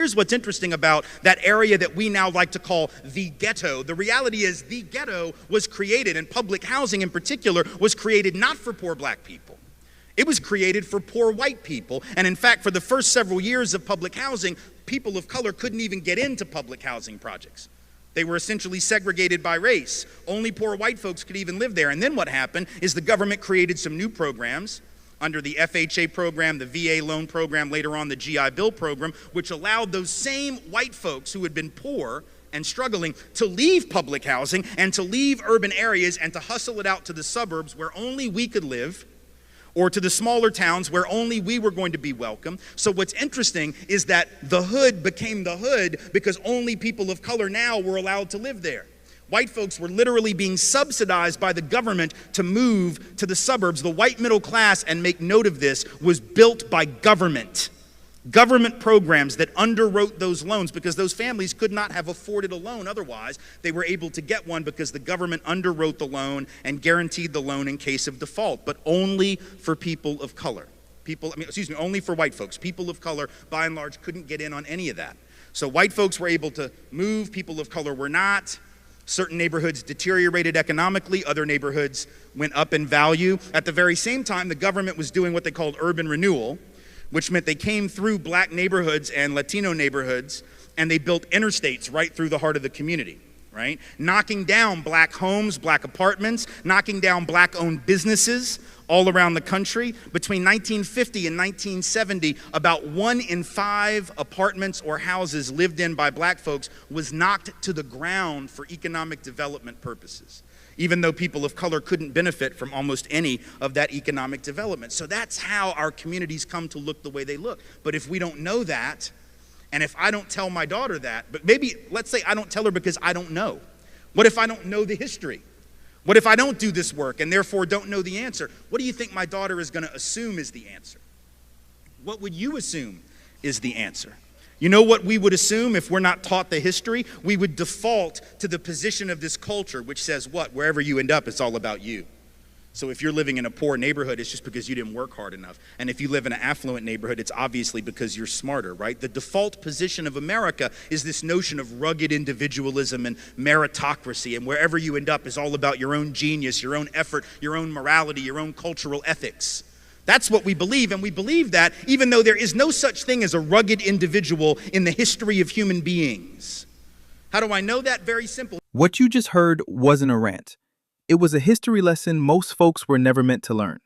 Here's what's interesting about that area that we now like to call the ghetto. The reality is the ghetto was created, and public housing in particular was created not for poor black people. It was created for poor white people. And in fact, for the first several years of public housing, people of color couldn't even get into public housing projects. They were essentially segregated by race. Only poor white folks could even live there. And then what happened is the government created some new programs under the FHA program, the VA loan program, later on the GI Bill program, which allowed those same white folks who had been poor and struggling to leave public housing and to leave urban areas and to hustle it out to the suburbs where only we could live, or to the smaller towns where only we were going to be welcome. So what's interesting is that the hood became the hood because only people of color now were allowed to live there. White folks were literally being subsidized by the government to move to the suburbs. The white middle class, and make note of this, was built by government. Government programs that underwrote those loans because those families could not have afforded a loan otherwise. They were able to get one because the government underwrote the loan and guaranteed the loan in case of default, but only for people of color. Only for white folks. People of color, by and large, couldn't get in on any of that. So white folks were able to move, people of color were not. Certain neighborhoods deteriorated economically, other neighborhoods went up in value. At the very same time, the government was doing what they called urban renewal, which meant they came through black neighborhoods and Latino neighborhoods, and they built interstates right through the heart of the community, right? Knocking down black homes, black apartments, knocking down black-owned businesses all around the country. Between 1950 and 1970, about 1 in 5 apartments or houses lived in by black folks was knocked to the ground for economic development purposes, even though people of color couldn't benefit from almost any of that economic development. So that's how our communities come to look the way they look. But if we don't know that, and if I don't tell my daughter that, but maybe, let's say I don't tell her because I don't know. What if I don't know the history? What if I don't do this work and therefore don't know the answer? What do you think my daughter is going to assume is the answer? What would you assume is the answer? You know what we would assume if we're not taught the history? We would default to the position of this culture, which says what? Wherever you end up, it's all about you. So if you're living in a poor neighborhood, it's just because you didn't work hard enough. And if you live in an affluent neighborhood, it's obviously because you're smarter, right? The default position of America is this notion of rugged individualism and meritocracy, and wherever you end up is all about your own genius, your own effort, your own morality, your own cultural ethics. That's what we believe, and we believe that even though there is no such thing as a rugged individual in the history of human beings. How do I know that? Very simple. What you just heard wasn't a rant. It was a history lesson most folks were never meant to learn.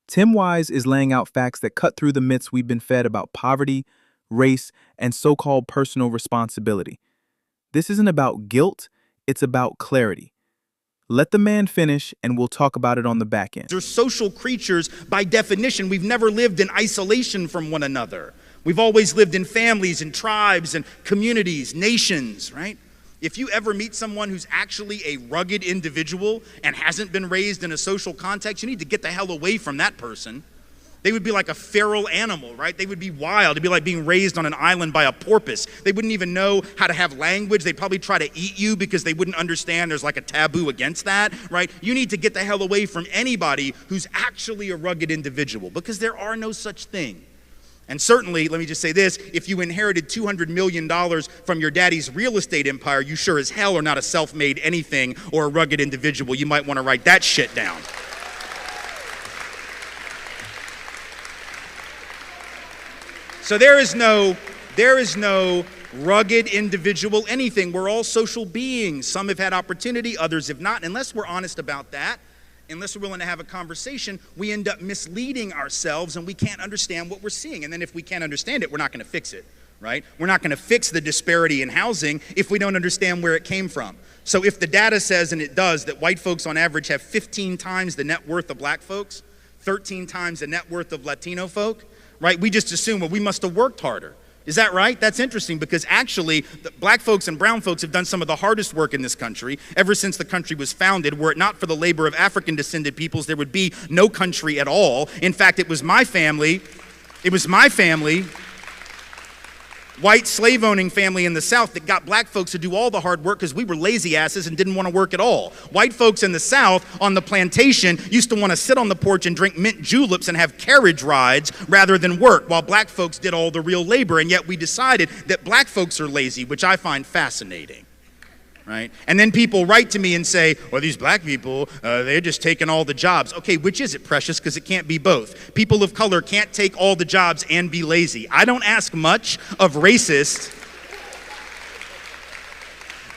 Tim Wise is laying out facts that cut through the myths we've been fed about poverty, race, and so-called personal responsibility. This isn't about guilt, it's about clarity. Let the man finish, and we'll talk about it on the back end. They're social creatures by definition. We've never lived in isolation from one another. We've always lived in families and tribes and communities, nations, right? If you ever meet someone who's actually a rugged individual and hasn't been raised in a social context, you need to get the hell away from that person. They would be like a feral animal, right? They would be wild. It'd be like being raised on an island by a porpoise. They wouldn't even know how to have language. They'd probably try to eat you because they wouldn't understand there's like a taboo against that, right? You need to get the hell away from anybody who's actually a rugged individual because there are no such thing. And certainly, let me just say this, if you inherited $200 million from your daddy's real estate empire, you sure as hell are not a self-made anything or a rugged individual. You might want to write that shit down. So there is no rugged individual anything. We're all social beings. Some have had opportunity, others have not. Unless we're honest about that, unless we're willing to have a conversation, we end up misleading ourselves and we can't understand what we're seeing. And then if we can't understand it, we're not going to fix it, right? We're not going to fix the disparity in housing if we don't understand where it came from. So if the data says, and it does, that white folks on average have 15 times the net worth of black folks, 13 times the net worth of Latino folk, right? We just assume, well, we must have worked harder. Is that right? That's interesting because actually the black folks and brown folks have done some of the hardest work in this country ever since the country was founded. Were it not for the labor of African descended peoples, there would be no country at all. In fact, it was my family White slave-owning family in the South that got black folks to do all the hard work because we were lazy asses and didn't want to work at all. White folks in the South on the plantation used to want to sit on the porch and drink mint juleps and have carriage rides rather than work, while black folks did all the real labor. And yet we decided that black folks are lazy, which I find fascinating. Right? And then people write to me and say, well, these black people, they're just taking all the jobs. Okay, which is it, precious? Because it can't be both. People of color can't take all the jobs and be lazy. I don't ask much of racists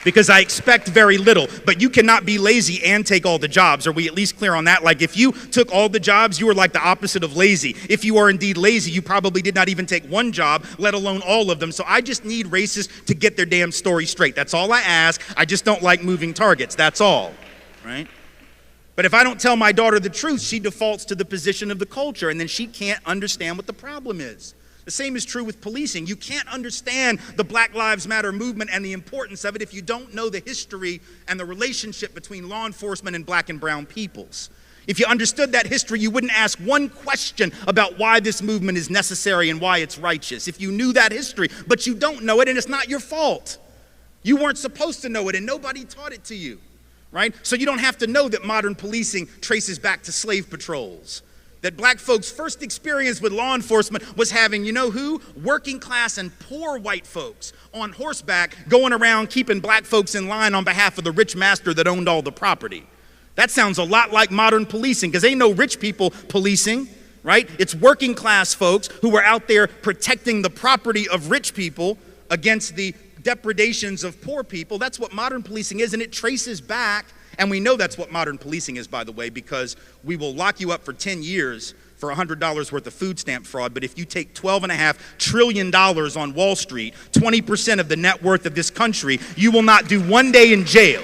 because I expect very little. But you cannot be lazy and take all the jobs. Are we at least clear on that? Like, if you took all the jobs, you were like the opposite of lazy. If you are indeed lazy, you probably did not even take one job, let alone all of them. So I just need racists to get their damn story straight. That's all I ask. I just don't like moving targets. That's all, right? But if I don't tell my daughter the truth, she defaults to the position of the culture, and then she can't understand what the problem is. The same is true with policing. You can't understand the Black Lives Matter movement and the importance of it if you don't know the history and the relationship between law enforcement and black and brown peoples. If you understood that history, you wouldn't ask one question about why this movement is necessary and why it's righteous. If you knew that history, but you don't know it, and it's not your fault. You weren't supposed to know it, and nobody taught it to you, right? So you don't have to know that modern policing traces back to slave patrols. That black folks' first experience with law enforcement was having, you know who? Working class and poor white folks on horseback going around keeping black folks in line on behalf of the rich master that owned all the property. That sounds a lot like modern policing, because ain't no rich people policing, right? It's working class folks who were out there protecting the property of rich people against the depredations of poor people. That's what modern policing is, and it traces back. And we know that's what modern policing is, by the way, because we will lock you up for 10 years for $100 worth of food stamp fraud. But if you take $12.5 trillion on Wall Street, 20% of the net worth of this country, you will not do 1 day in jail.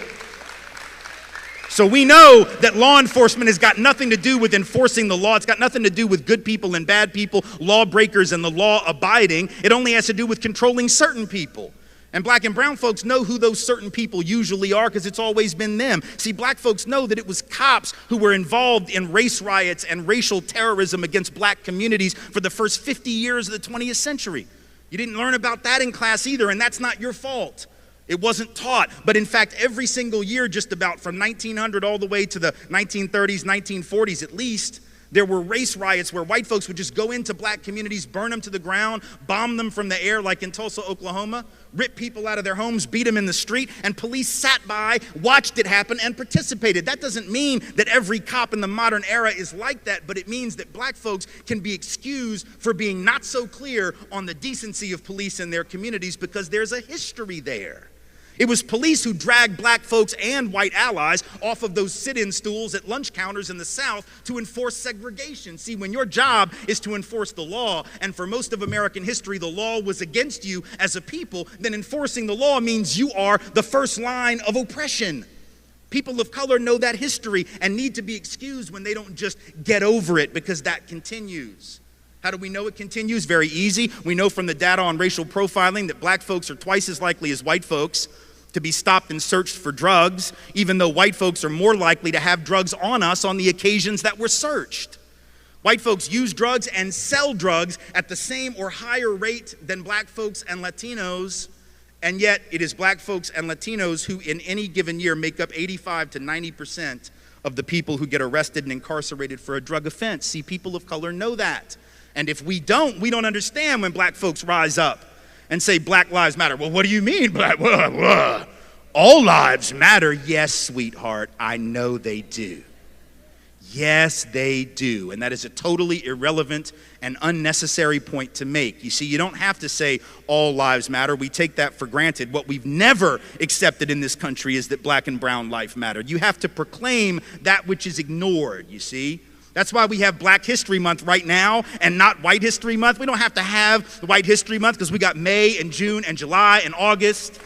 So we know that law enforcement has got nothing to do with enforcing the law. It's got nothing to do with good people and bad people, lawbreakers and the law abiding. It only has to do with controlling certain people. And black and brown folks know who those certain people usually are because it's always been them. See, black folks know that it was cops who were involved in race riots and racial terrorism against black communities for the first 50 years of the 20th century. You didn't learn about that in class either, and that's not your fault. It wasn't taught. But in fact, every single year, just about from 1900 all the way to the 1930s, 1940s at least, there were race riots where white folks would just go into black communities, burn them to the ground, bomb them from the air like in Tulsa, Oklahoma, rip people out of their homes, beat them in the street, and police sat by, watched it happen, and participated. That doesn't mean that every cop in the modern era is like that, but it means that black folks can be excused for being not so clear on the decency of police in their communities because there's a history there. It was police who dragged black folks and white allies off of those sit-in stools at lunch counters in the South to enforce segregation. See, when your job is to enforce the law, and for most of American history the law was against you as a people, then enforcing the law means you are the first line of oppression. People of color know that history and need to be excused when they don't just get over it because that continues. How do we know it continues? Very easy. We know from the data on racial profiling that black folks are twice as likely as white folks to be stopped and searched for drugs, even though white folks are more likely to have drugs on us on the occasions that we're searched. White folks use drugs and sell drugs at the same or higher rate than black folks and Latinos, and yet it is black folks and Latinos who in any given year make up 85 to 90% of the people who get arrested and incarcerated for a drug offense. See, people of color know that. And if we don't understand when black folks rise up and say Black Lives Matter. Well, what do you mean, black? All lives matter. Yes, sweetheart, I know they do. Yes, they do. And that is a totally irrelevant and unnecessary point to make. You see, you don't have to say all lives matter. We take that for granted. What we've never accepted in this country is that black and brown life matter. You have to proclaim that which is ignored, you see. That's why we have Black History Month right now and not White History Month. We don't have to have White History Month because we got May and June and July and August.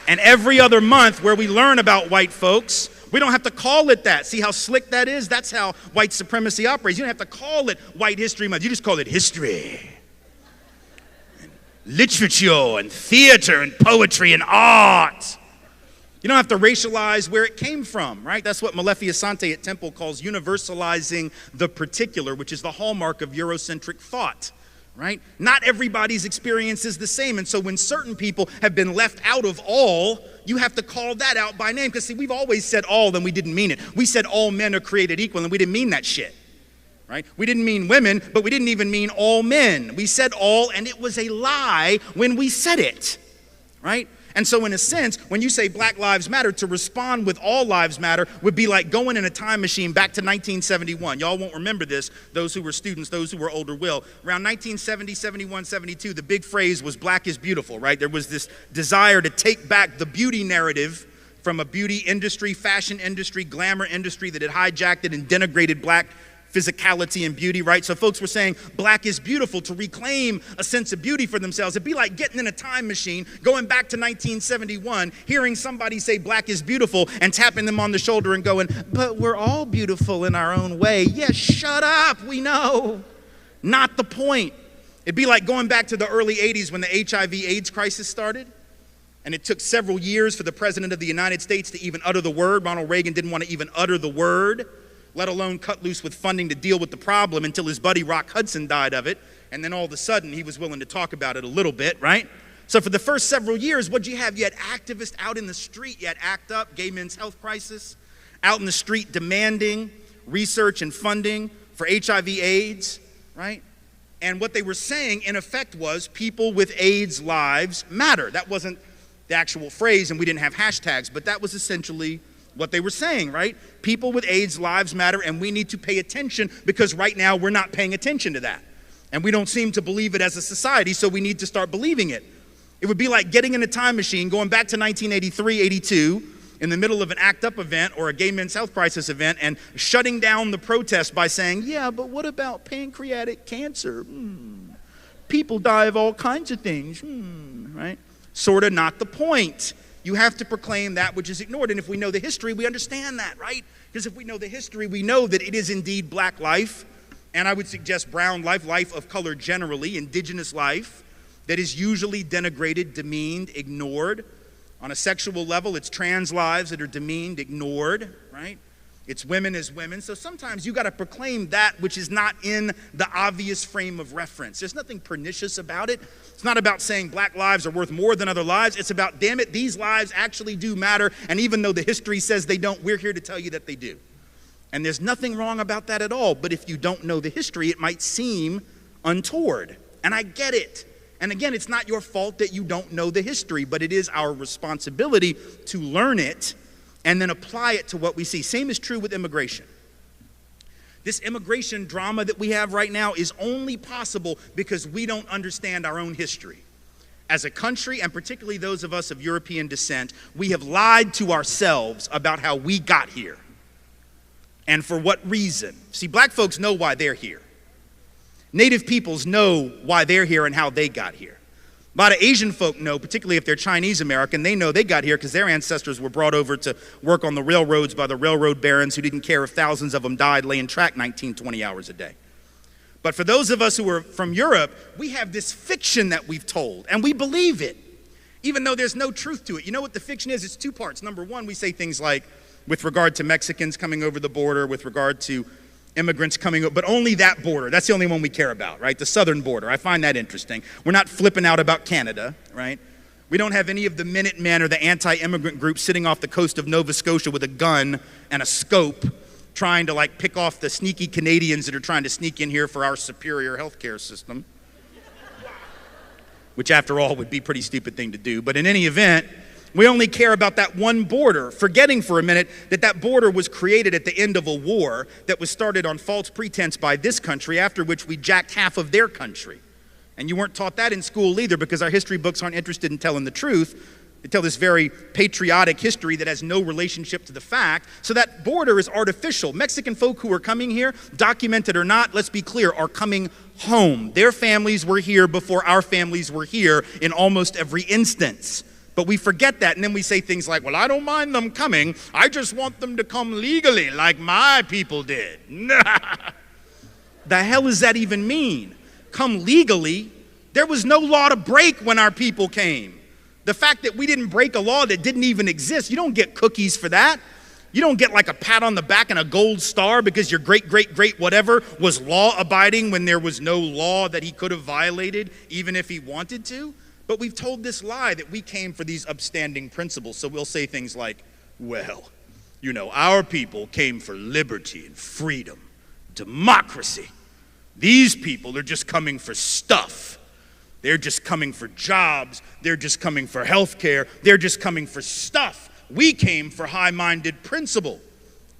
And every other month where we learn about white folks, we don't have to call it that. See how slick that is? That's how white supremacy operates. You don't have to call it White History Month. You just call it history, and literature, and theater, and poetry, and art. You don't have to racialize where it came from, right? That's what Malefi Asante at Temple calls universalizing the particular, which is the hallmark of Eurocentric thought, right? Not everybody's experience is the same. And so when certain people have been left out of all, you have to call that out by name. Because see, we've always said all, then we didn't mean it. We said all men are created equal, and we didn't mean that shit, right? We didn't mean women, but we didn't even mean all men. We said all, and it was a lie when we said it, right? And so in a sense, when you say Black Lives Matter, to respond with all lives matter would be like going in a time machine back to 1971. Y'all won't remember this, those who were students, those who were older will. Around 1970, 71, 72, the big phrase was black is beautiful, right? There was this desire to take back the beauty narrative from a beauty industry, fashion industry, glamour industry that had hijacked it and denigrated black physicality and beauty, right? So folks were saying black is beautiful to reclaim a sense of beauty for themselves. It'd be like getting in a time machine, going back to 1971, hearing somebody say black is beautiful and tapping them on the shoulder and going, but we're all beautiful in our own way. Yes, shut up, we know. Not the point. It'd be like going back to the early 80s when the HIV/AIDS crisis started. And it took several years for the president of the United States to even utter the word. Ronald Reagan didn't want to even utter the word, let alone cut loose with funding to deal with the problem until his buddy Rock Hudson died of it. And then all of a sudden, he was willing to talk about it a little bit, right? So for the first several years, what'd you have? You had activists out in the street. You had ACT UP, gay men's health crisis, out in the street demanding research and funding for HIV/AIDS, right? And what they were saying, in effect, was people with AIDS lives matter. That wasn't the actual phrase, and we didn't have hashtags, but that was essentially what they were saying, right? People with AIDS lives matter, and we need to pay attention because right now we're not paying attention to that. And we don't seem to believe it as a society, so we need to start believing it. It would be like getting in a time machine, going back to 1983, 82, in the middle of an ACT UP event or a gay men's health crisis event and shutting down the protest by saying, yeah, but what about pancreatic cancer? People die of all kinds of things, right? Sort of not the point. You have to proclaim that which is ignored. And if we know the history, we understand that, right? Because if we know the history, we know that it is indeed black life, and I would suggest brown life, life of color generally, indigenous life, that is usually denigrated, demeaned, ignored. On a sexual level, it's trans lives that are demeaned, ignored, right? It's women as women. So sometimes you got to proclaim that which is not in the obvious frame of reference. There's nothing pernicious about it. It's not about saying black lives are worth more than other lives. It's about, damn it, these lives actually do matter. And even though the history says they don't, we're here to tell you that they do. And there's nothing wrong about that at all. But if you don't know the history, it might seem untoward. And I get it. And again, it's not your fault that you don't know the history, but it is our responsibility to learn it and then apply it to what we see. Same is true with immigration. This immigration drama that we have right now is only possible because we don't understand our own history. As a country, and particularly those of us of European descent, we have lied to ourselves about how we got here and for what reason. See, black folks know why they're here. Native peoples know why they're here and how they got here. A lot of Asian folk know, particularly if they're Chinese American, they know they got here because their ancestors were brought over to work on the railroads by the railroad barons who didn't care if thousands of them died laying track 19, 20 hours a day. But for those of us who are from Europe, we have this fiction that we've told, and we believe it, even though there's no truth to it. You know what the fiction is? It's two parts. Number one, we say things like, with regard to Mexicans coming over the border, with regard to immigrants coming up, but only that border. That's the only one we care about, right? The southern border. I find that interesting. We're not flipping out about Canada, right? We don't have any of the Minutemen or the anti-immigrant groups sitting off the coast of Nova Scotia with a gun and a scope trying to like pick off the sneaky Canadians that are trying to sneak in here for our superior healthcare system, which after all would be a pretty stupid thing to do. But in any event, we only care about that one border, forgetting for a minute that that border was created at the end of a war that was started on false pretense by this country, after which we jacked half of their country. And you weren't taught that in school either because our history books aren't interested in telling the truth. They tell this very patriotic history that has no relationship to the fact. So that border is artificial. Mexican folk who are coming here, documented or not, let's be clear, are coming home. Their families were here before our families were here in almost every instance. But we forget that, and then we say things like, well, I don't mind them coming. I just want them to come legally like my people did. The hell does that even mean? Come legally? There was no law to break when our people came. The fact that we didn't break a law that didn't even exist, you don't get cookies for that. You don't get like a pat on the back and a gold star because your great whatever was law-abiding when there was no law that he could have violated, even if he wanted to. But we've told this lie that we came for these upstanding principles. So we'll say things like, well, you know, our people came for liberty and freedom, democracy. These people are just coming for stuff. They're just coming for jobs. They're just coming for health care. They're just coming for stuff. We came for high-minded principle,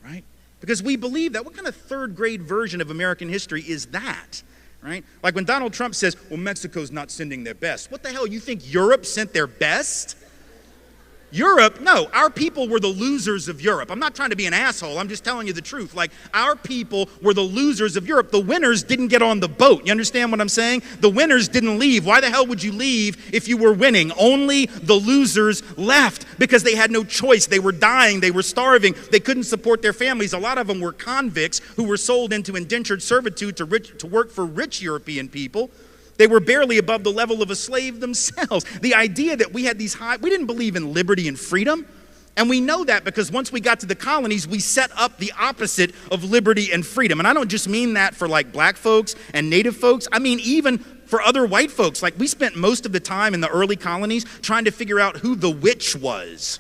right? Because we believe that. What kind of third-grade version of American history is that, right? Like when Donald Trump says, well, Mexico's not sending their best. What the hell, you think Europe sent their best? Europe, no, our people were the losers of Europe. I'm not trying to be an asshole, I'm just telling you the truth. Like, our people were the losers of Europe. The winners didn't get on the boat. You understand what I'm saying? The winners didn't leave. Why the hell would you leave if you were winning? Only the losers left because they had no choice. They were dying, they were starving, they couldn't support their families. A lot of them were convicts who were sold into indentured servitude to work for rich European people. They were barely above the level of a slave themselves. The idea that we had we didn't believe in liberty and freedom. And we know that because once we got to the colonies, we set up the opposite of liberty and freedom. And I don't just mean that for like black folks and native folks. I mean even for other white folks. Like we spent most of the time in the early colonies trying to figure out who the witch was,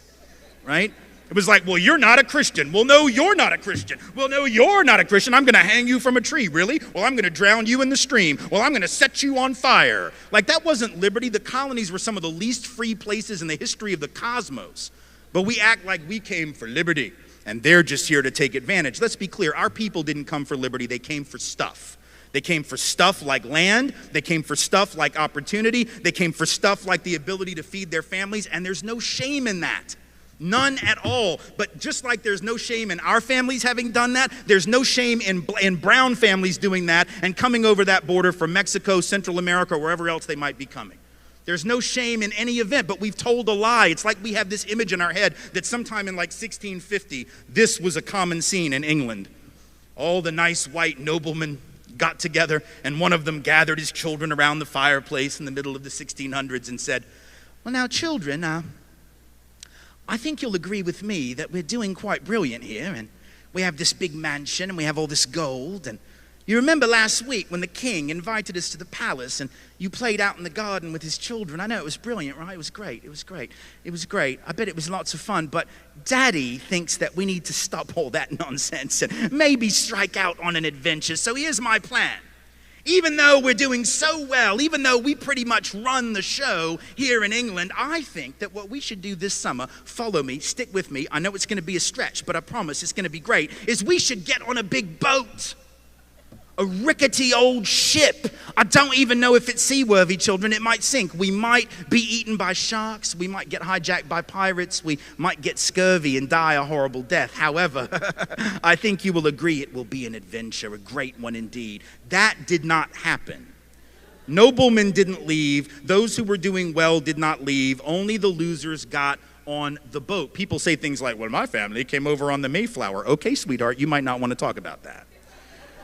right? It was like, well, you're not a Christian. Well, no, you're not a Christian. Well, no, you're not a Christian. I'm going to hang you from a tree. Really? Well, I'm going to drown you in the stream. Well, I'm going to set you on fire. Like, that wasn't liberty. The colonies were some of the least free places in the history of the cosmos. But we act like we came for liberty, and they're just here to take advantage. Let's be clear. Our people didn't come for liberty. They came for stuff. They came for stuff like land. They came for stuff like opportunity. They came for stuff like the ability to feed their families, and there's no shame in that. None at all. But just like there's no shame in our families having done that, there's no shame in brown families doing that and coming over that border from Mexico, Central America, or wherever else they might be coming. There's no shame in any event, but we've told a lie. It's like we have this image in our head that sometime in like 1650, this was a common scene in England. All the nice white noblemen got together, and one of them gathered his children around the fireplace in the middle of the 1600s and said, well, now, children, I think you'll agree with me that we're doing quite brilliant here, and we have this big mansion, and we have all this gold, and you remember last week when the king invited us to the palace, and you played out in the garden with his children. I know, it was brilliant, right? It was great, it was great, it was great. I bet it was lots of fun, but Daddy thinks that we need to stop all that nonsense and maybe strike out on an adventure, so here's my plan. Even though we're doing so well, even though we pretty much run the show here in England, I think that what we should do this summer, follow me, stick with me, I know it's going to be a stretch, but I promise it's going to be great, is we should get on a big boat. A rickety old ship. I don't even know if it's seaworthy, children. It might sink. We might be eaten by sharks. We might get hijacked by pirates. We might get scurvy and die a horrible death. However, I think you will agree it will be an adventure, a great one indeed. That did not happen. Noblemen didn't leave. Those who were doing well did not leave. Only the losers got on the boat. People say things like, well, my family came over on the Mayflower. Okay, sweetheart, you might not want to talk about that.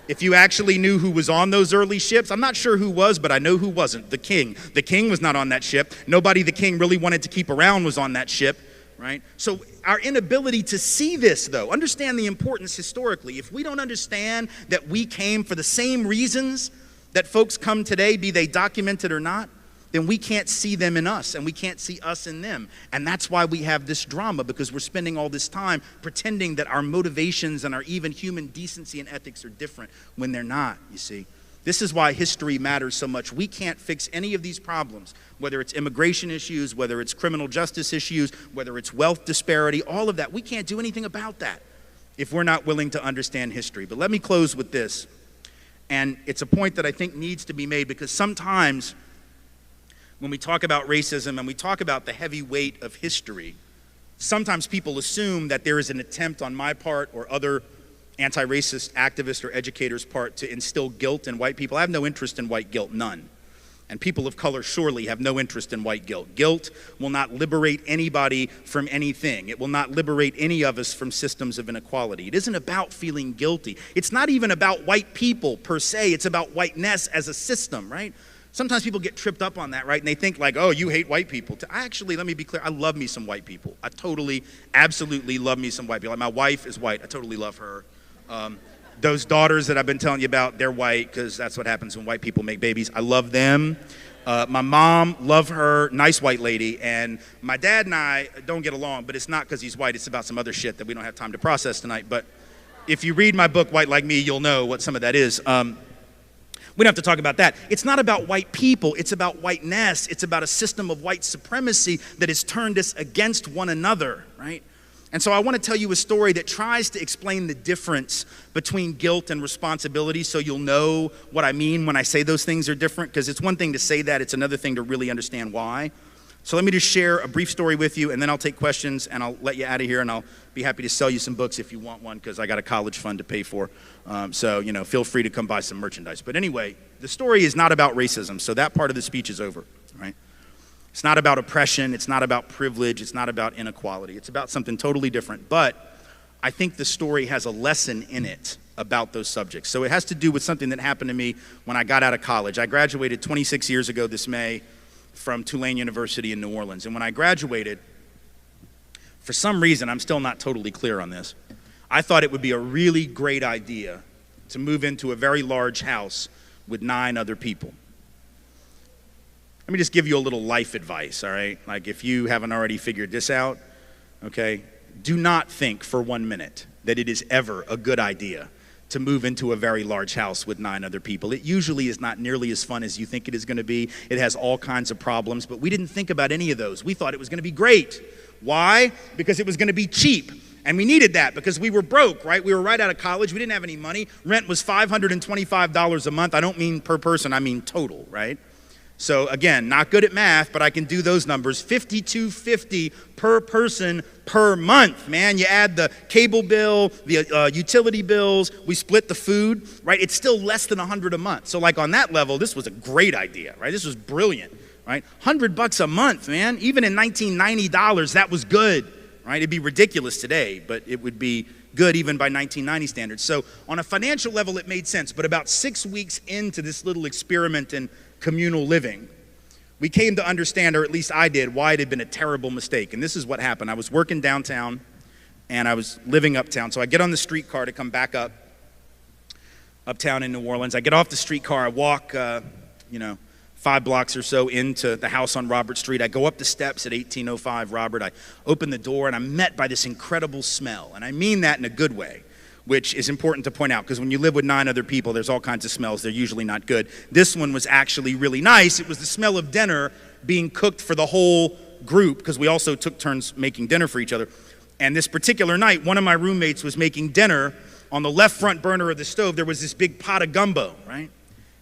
If you actually knew who was on those early ships, I'm not sure who was, but I know who wasn't. The king. The king was not on that ship. Nobody the king really wanted to keep around was on that ship, right? So our inability to see this, though, understand the importance historically. If we don't understand that we came for the same reasons that folks come today, be they documented or not, then we can't see them in us, and we can't see us in them. And that's why we have this drama, because we're spending all this time pretending that our motivations and our even human decency and ethics are different when they're not, you see. This is why history matters so much. We can't fix any of these problems, whether it's immigration issues, whether it's criminal justice issues, whether it's wealth disparity, all of that. We can't do anything about that if we're not willing to understand history. But let me close with this. And it's a point that I think needs to be made, because sometimes when we talk about racism and we talk about the heavy weight of history, sometimes people assume that there is an attempt on my part or other anti-racist activists or educators' part to instill guilt in white people. I have no interest in white guilt, none. And people of color surely have no interest in white guilt. Guilt will not liberate anybody from anything. It will not liberate any of us from systems of inequality. It isn't about feeling guilty. It's not even about white people per se. It's about whiteness as a system, right? Sometimes people get tripped up on that, right? And they think like, oh, you hate white people. Let me be clear, I love me some white people. I totally, absolutely love me some white people. Like my wife is white, I totally love her. Those daughters that I've been telling you about, they're white because that's what happens when white people make babies. I love them. My mom, love her, nice white lady. And my dad and I don't get along, but it's not because he's white, it's about some other shit that we don't have time to process tonight. But if you read my book, White Like Me, you'll know what some of that is. We don't have to talk about that. It's not about white people. It's about whiteness. It's about a system of white supremacy that has turned us against one another, right? And so I want to tell you a story that tries to explain the difference between guilt and responsibility so you'll know what I mean when I say those things are different, because it's one thing to say that, it's another thing to really understand why. So let me just share a brief story with you, and then I'll take questions, and I'll let you out of here, and I'll be happy to sell you some books if you want one, because I got a college fund to pay for. So, feel free to come buy some merchandise. But anyway, the story is not about racism, so that part of the speech is over, right? It's not about oppression. It's not about privilege. It's not about inequality. It's about something totally different. But I think the story has a lesson in it about those subjects. So it has to do with something that happened to me when I got out of college. I graduated 26 years ago this May from Tulane University in New Orleans. And when I graduated, for some reason, I'm still not totally clear on this, I thought it would be a really great idea to move into a very large house with 9 other people. Let me just give you a little life advice, all right? Like if you haven't already figured this out, okay? Do not think for 1 minute that it is ever a good idea to move into a very large house with 9 other people. It usually is not nearly as fun as you think it is going to be. It has all kinds of problems, but we didn't think about any of those. We thought it was going to be great. Why? Because it was going to be cheap. And we needed that because we were broke, right? We were right out of college. We didn't have any money. Rent was $525 a month. I don't mean per person, I mean total, right? So again, not good at math, but I can do those numbers. $52.50 per person per month, man. You add the cable bill, the utility bills, we split the food, right? It's still less than $100 a month. So like on that level, this was a great idea, right? This was brilliant, right? $100 a month, man. Even in 1990 dollars, that was good, right? It'd be ridiculous today, but it would be good even by 1990 standards. So on a financial level, it made sense. But about 6 weeks into this little experiment in communal living, we came to understand, or at least I did, why it had been a terrible mistake. And this is what happened. I was working downtown and I was living uptown. So I get on the streetcar to come back uptown in New Orleans. I get off the streetcar, I walk, 5 blocks or so into the house on Robert Street. I go up the steps at 1805 Robert. I open the door and I'm met by this incredible smell. And I mean that in a good way, which is important to point out because when you live with 9 other people, there's all kinds of smells. They're usually not good. This one was actually really nice. It was the smell of dinner being cooked for the whole group because we also took turns making dinner for each other. And this particular night, one of my roommates was making dinner. On the left front burner of the stove, there was this big pot of gumbo, right?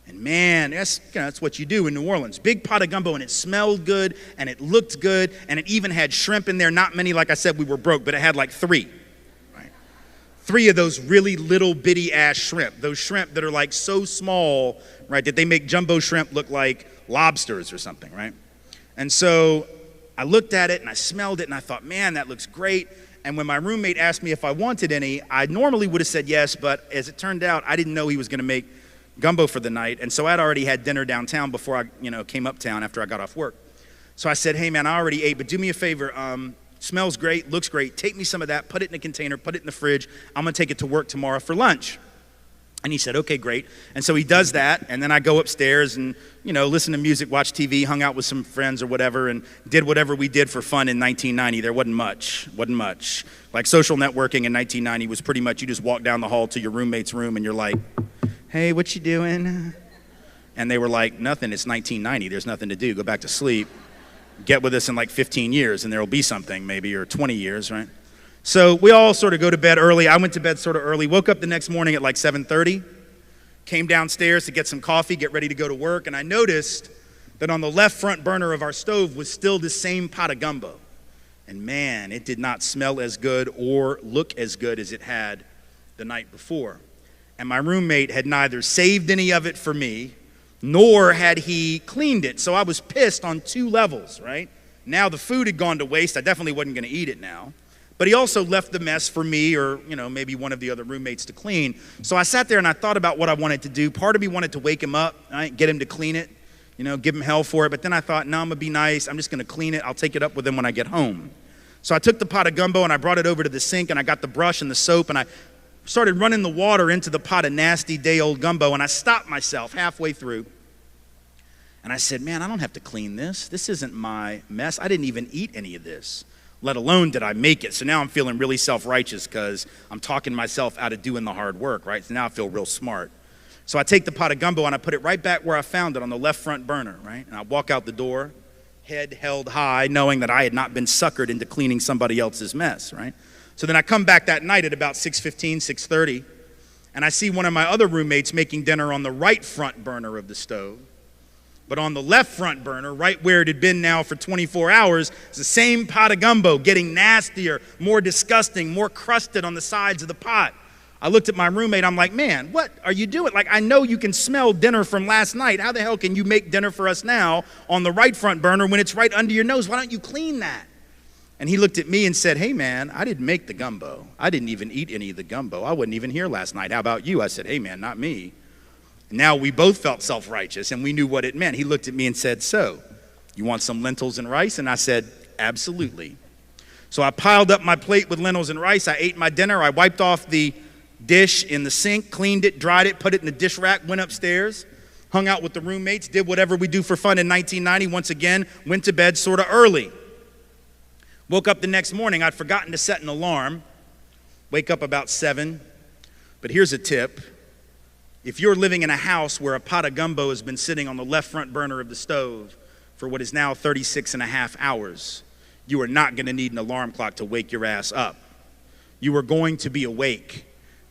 And man, that's what you do in New Orleans. Big pot of gumbo, and it smelled good, and it looked good, and it even had shrimp in there. Not many, like I said, we were broke, but it had like 3. 3 of those really little bitty ass shrimp, those shrimp that are like so small, right, that they make jumbo shrimp look like lobsters or something, right? And so I looked at it and I smelled it and I thought, man, that looks great. And when my roommate asked me if I wanted any, I normally would have said yes, but as it turned out, I didn't know he was going to make gumbo for the night. And so I'd already had dinner downtown before I, came uptown after I got off work. So I said, hey man, I already ate, but do me a favor, smells great, looks great. Take me some of that, put it in a container, put it in the fridge. I'm gonna take it to work tomorrow for lunch. And he said, okay, great. And so he does that, and then I go upstairs and, listen to music, watch TV, hung out with some friends or whatever, and did whatever we did for fun in 1990. There wasn't much. Like social networking in 1990 was pretty much you just walk down the hall to your roommate's room and you're like, hey, what you doing? And they were like, nothing, it's 1990, there's nothing to do, go back to sleep. Get with us in like 15 years and there'll be something maybe, or 20 years, right? So we all sort of go to bed early. I went to bed sort of early, woke up the next morning at like 7:30, came downstairs to get some coffee, get ready to go to work, and I noticed that on the left front burner of our stove was still the same pot of gumbo. And man, it did not smell as good or look as good as it had the night before. And my roommate had neither saved any of it for me, nor had he cleaned it. So I was pissed on 2 levels, right? Now the food had gone to waste. I definitely wasn't going to eat it now. But he also left the mess for me or, maybe one of the other roommates to clean. So I sat there and I thought about what I wanted to do. Part of me wanted to wake him up, right? Get him to clean it. give them hell for it. But then I thought, no, I'm gonna be nice. I'm just gonna clean it. I'll take it up with them when I get home. So I took the pot of gumbo and I brought it over to the sink, and I got the brush and the soap, and I started running the water into the pot of nasty day-old gumbo, and I stopped myself halfway through. And I said, man, I don't have to clean this. This isn't my mess. I didn't even eat any of this, let alone did I make it. So now I'm feeling really self-righteous because I'm talking myself out of doing the hard work, right? So now I feel real smart. So I take the pot of gumbo and I put it right back where I found it on the left front burner, right? And I walk out the door, head held high, knowing that I had not been suckered into cleaning somebody else's mess, right? So then I come back that night at about 6:15, 6:30, and I see one of my other roommates making dinner on the right front burner of the stove. But on the left front burner, right where it had been now for 24 hours, is the same pot of gumbo getting nastier, more disgusting, more crusted on the sides of the pot. I looked at my roommate, I'm like, man, what are you doing? Like, I know you can smell dinner from last night. How the hell can you make dinner for us now on the right front burner when it's right under your nose? Why don't you clean that? And he looked at me and said, hey man, I didn't make the gumbo. I didn't even eat any of the gumbo. I wasn't even here last night. How about you? I said, hey man, not me. Now we both felt self-righteous and we knew what it meant. He looked at me and said, so, you want some lentils and rice? And I said, absolutely. So I piled up my plate with lentils and rice. I ate my dinner. I wiped off the dish in the sink, cleaned it, dried it, put it in the dish rack, went upstairs, hung out with the roommates, did whatever we do for fun in 1990. Once again, went to bed sort of early. Woke up the next morning. I'd forgotten to set an alarm. Wake up about 7. But here's a tip. If you're living in a house where a pot of gumbo has been sitting on the left front burner of the stove for what is now 36 and a half hours, you are not going to need an alarm clock to wake your ass up. You are going to be awake,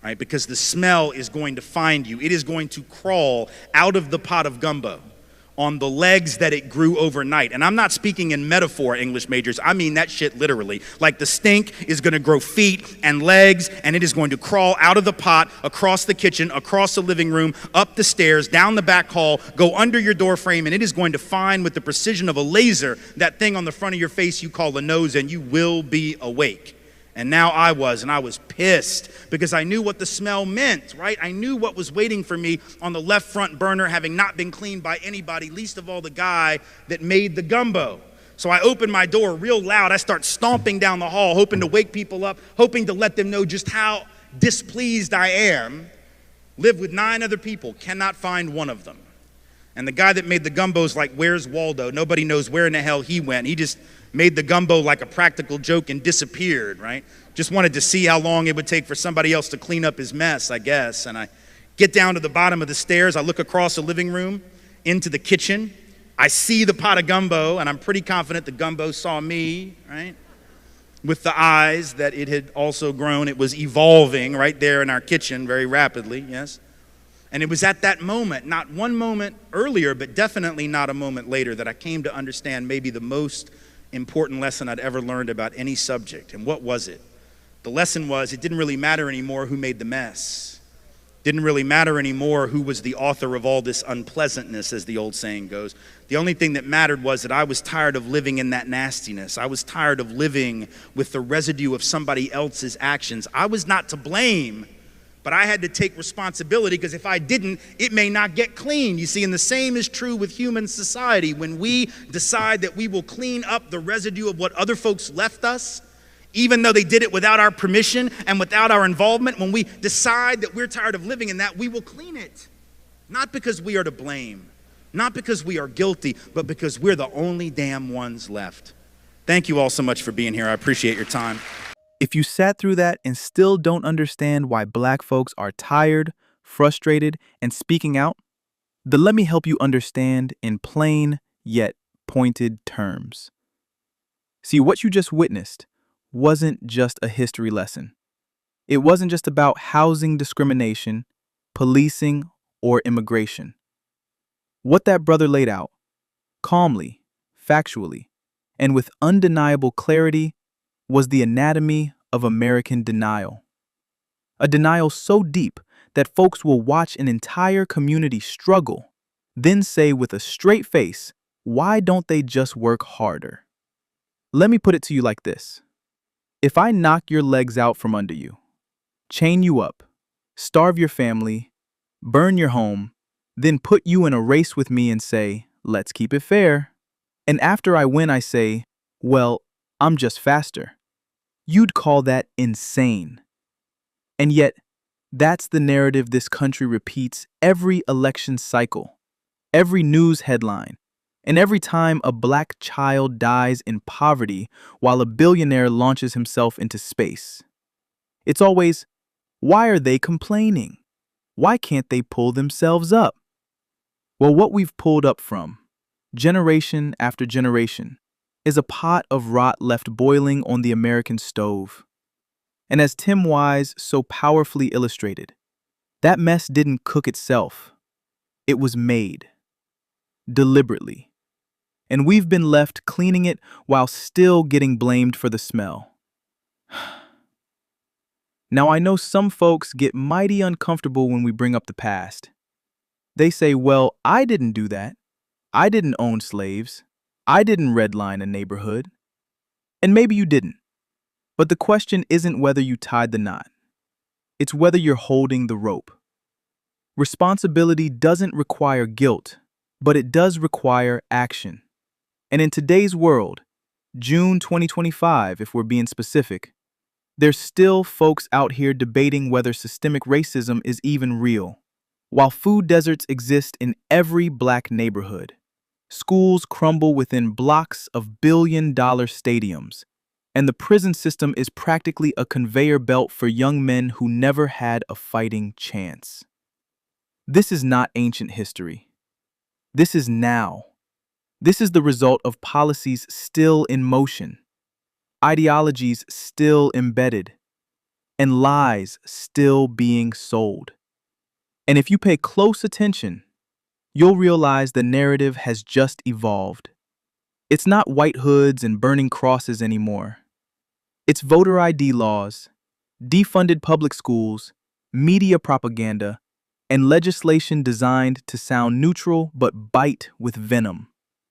right? Because the smell is going to find you. It is going to crawl out of the pot of gumbo on the legs that it grew overnight. And I'm not speaking in metaphor, English majors. I mean that shit literally. Like the stink is going to grow feet and legs, and it is going to crawl out of the pot, across the kitchen, across the living room, up the stairs, down the back hall, go under your door frame, and it is going to find with the precision of a laser that thing on the front of your face you call the nose, and you will be awake. And now I was pissed because I knew what the smell meant, right? I knew what was waiting for me on the left front burner, having not been cleaned by anybody, least of all the guy that made the gumbo. So I opened my door real loud. I start stomping down the hall, hoping to wake people up, hoping to let them know just how displeased I am. Live with 9 other people, cannot find one of them. And the guy that made the gumbo's like, where's Waldo? Nobody knows where in the hell he went. He just made the gumbo like a practical joke and disappeared, right? Just wanted to see how long it would take for somebody else to clean up his mess, I guess. And I get down to the bottom of the stairs. I look across the living room into the kitchen. I see the pot of gumbo, and I'm pretty confident the gumbo saw me, right? With the eyes that it had also grown. It was evolving right there in our kitchen very rapidly, yes? And it was at that moment, not one moment earlier, but definitely not a moment later, that I came to understand maybe the most important lesson I'd ever learned about any subject. And what was it? The lesson was it didn't really matter anymore who made the mess. Didn't really matter anymore who was the author of all this unpleasantness, as the old saying goes. The only thing that mattered was that I was tired of living in that nastiness. I was tired of living with the residue of somebody else's actions. I was not to blame, but I had to take responsibility, because if I didn't, it may not get clean. You see, and the same is true with human society. When we decide that we will clean up the residue of what other folks left us, even though they did it without our permission and without our involvement, when we decide that we're tired of living in that, we will clean it. Not because we are to blame, not because we are guilty, but because we're the only damn ones left. Thank you all so much for being here. I appreciate your time. If you sat through that and still don't understand why Black folks are tired, frustrated, and speaking out, then let me help you understand in plain yet pointed terms. See, what you just witnessed wasn't just a history lesson. It wasn't just about housing discrimination, policing, or immigration. What that brother laid out, calmly, factually, and with undeniable clarity, was the anatomy of American denial. A denial so deep that folks will watch an entire community struggle, then say with a straight face, why don't they just work harder? Let me put it to you like this. If I knock your legs out from under you, chain you up, starve your family, burn your home, then put you in a race with me and say, let's keep it fair. And after I win, I say, well, I'm just faster. You'd call that insane. And yet, that's the narrative this country repeats every election cycle, every news headline, and every time a black child dies in poverty while a billionaire launches himself into space. It's always, why are they complaining? Why can't they pull themselves up? Well, what we've pulled up from, generation after generation, is a pot of rot left boiling on the American stove. And as Tim Wise so powerfully illustrated, that mess didn't cook itself. It was made. Deliberately. And we've been left cleaning it while still getting blamed for the smell. Now, I know some folks get mighty uncomfortable when we bring up the past. They say, well, I didn't do that. I didn't own slaves. I didn't redline a neighborhood. And maybe you didn't. But the question isn't whether you tied the knot. It's whether you're holding the rope. Responsibility doesn't require guilt, but it does require action. And in today's world, June 2025, if we're being specific, there's still folks out here debating whether systemic racism is even real. While food deserts exist in every black neighborhood, schools crumble within blocks of billion-dollar stadiums, and the prison system is practically a conveyor belt for young men who never had a fighting chance. This is not ancient history. This is now. This is the result of policies still in motion, ideologies still embedded, and lies still being sold. And if you pay close attention, you'll realize the narrative has just evolved. It's not white hoods and burning crosses anymore. It's voter ID laws, defunded public schools, media propaganda, and legislation designed to sound neutral but bite with venom.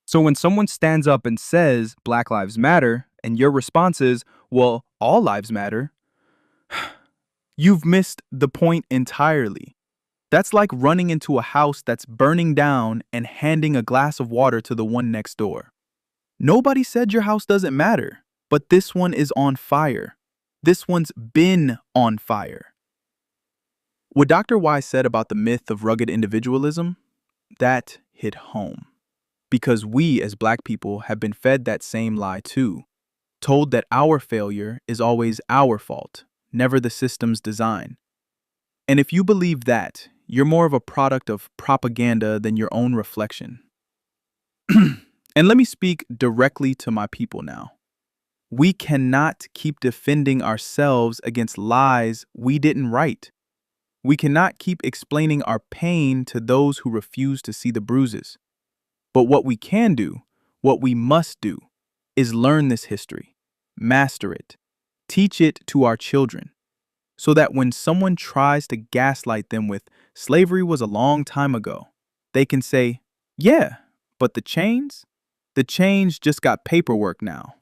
So when someone stands up and says Black Lives Matter, and your response is, well, all lives matter, you've missed the point entirely. That's like running into a house that's burning down and handing a glass of water to the one next door. Nobody said your house doesn't matter, but this one is on fire. This one's been on fire. What Dr. Wise said about the myth of rugged individualism, that hit home. Because we as Black people have been fed that same lie too, told that our failure is always our fault, never the system's design. And if you believe that, you're more of a product of propaganda than your own reflection. And let me speak directly to my people now. We cannot keep defending ourselves against lies we didn't write. We cannot keep explaining our pain to those who refuse to see the bruises. But what we can do, what we must do, is learn this history, master it, teach it to our children, so that when someone tries to gaslight them with slavery was a long time ago, they can say, yeah, but the chains just got paperwork now.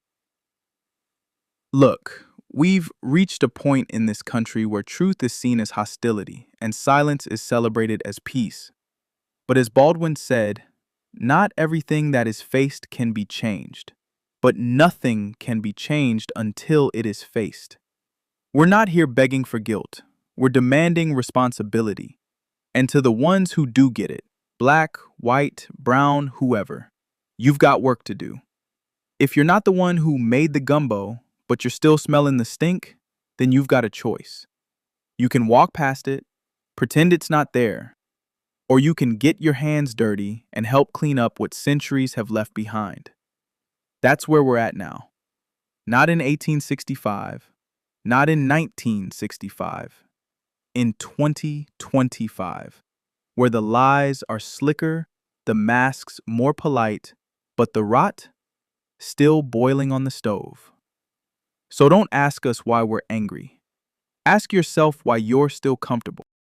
Look, we've reached a point in this country where truth is seen as hostility and silence is celebrated as peace. But as Baldwin said, not everything that is faced can be changed, but nothing can be changed until it is faced. We're not here begging for guilt. We're demanding responsibility. And to the ones who do get it, black, white, brown, whoever, you've got work to do. If you're not the one who made the gumbo, but you're still smelling the stink, then you've got a choice. You can walk past it, pretend it's not there, or you can get your hands dirty and help clean up what centuries have left behind. That's where we're at now. Not in 1865, not in 1965, in 2025, where the lies are slicker, the masks more polite, but the rot still boiling on the stove. So don't ask us why we're angry. Ask yourself why you're still comfortable.